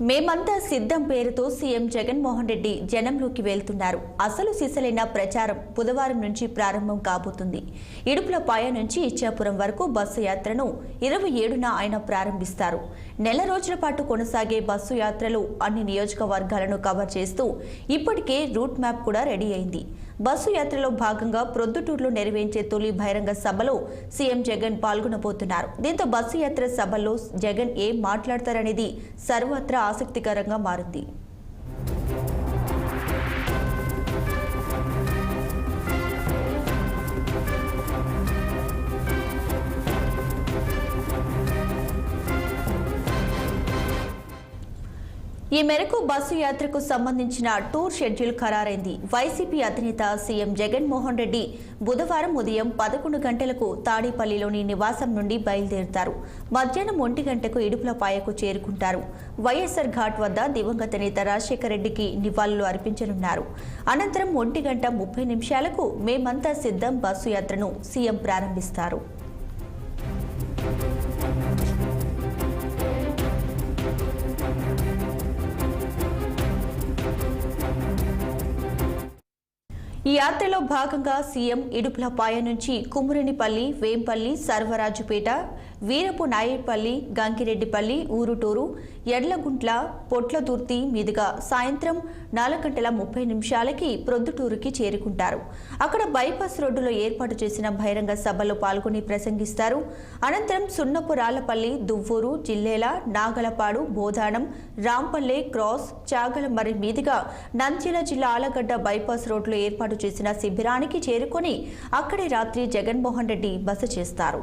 మేమంతా సిద్ధం పేరుతో సీఎం జగన్మోహన్ రెడ్డి జనంలోకి వెళ్తున్నారు. అసలు సిసలైన ప్రచారం బుధవారం నుంచి ప్రారంభం కాబోతుంది. ఇడుపులపాయ నుంచి ఇచ్చాపురం వరకు బస్సు యాత్రను 27న ఆయన ప్రారంభిస్తారు. నెల రోజుల పాటు కొనసాగే బస్సు యాత్రలు అన్ని నియోజకవర్గాలను కవర్ చేస్తూ ఇప్పటికే రూట్ మ్యాప్ కూడా రెడీ అయింది. బస్సు యాత్రలో భాగంగా ప్రొద్దుటూరులో నిర్వహించే తొలి బహిరంగ సభలో సీఎం జగన్ పాల్గొనబోతున్నారు. దీంతో బస్సు యాత్ర సభల్లో జగన్ ఏం మాట్లాడతారనేది సర్వత్రా ఆసక్తికరంగా మారింది. ఈ మేరకు బస్సు యాత్రకు సంబంధించిన టూర్ షెడ్యూల్ ఖరారైంది. వైసీపీ అధినేత సీఎం జగన్మోహన్ రెడ్డి బుధవారం ఉదయం 11 గంటలకు తాడేపల్లిలోని నివాసం నుండి బయలుదేరుతారు. మధ్యాహ్నం 1 గంటకు ఇడుపులపాయకు చేరుకుంటారు. వైఎస్ఆర్ ఘాట్ వద్ద దివంగత నేత రాజశేఖర రెడ్డికి నివాళులు అర్పించనున్నారు. అనంతరం 1:30 మేమంతా సిద్ధం బస్సు యాత్రను సీఎం ప్రారంభిస్తారు. ఈ యాత్రలో భాగంగా సీఎం ఇడుపులపాయ నుంచి కుమురనిపల్లి, వేంపల్లి, సర్వరాజుపేట, వీరపు నాయపల్లి, గంకిరెడ్డిపల్లి, ఊరుటూరు, ఎడ్లగుంట్ల, పొట్లదుర్తి మీదుగా సాయంత్రం 4:30 ప్రొద్దుటూరుకి చేరుకుంటారు. అక్కడ బైపాస్ రోడ్డులో ఏర్పాటు చేసిన బహిరంగ సభలో పాల్గొని ప్రసంగిస్తారు. అనంతరం సున్నపురాలపల్లి, దువ్వూరు, జిల్లేల, నాగలపాడు, బోధానం, రాంపల్లె క్రాస్, చాగలమర్రి మీదుగా నంద్యాల జిల్లా ఆలగడ్డ బైపాస్ రోడ్లో ఏర్పాటు చేసిన శిబిరానికి చేరుకొని అక్కడే రాత్రి జగన్మోహన్ రెడ్డి బస చేస్తారు.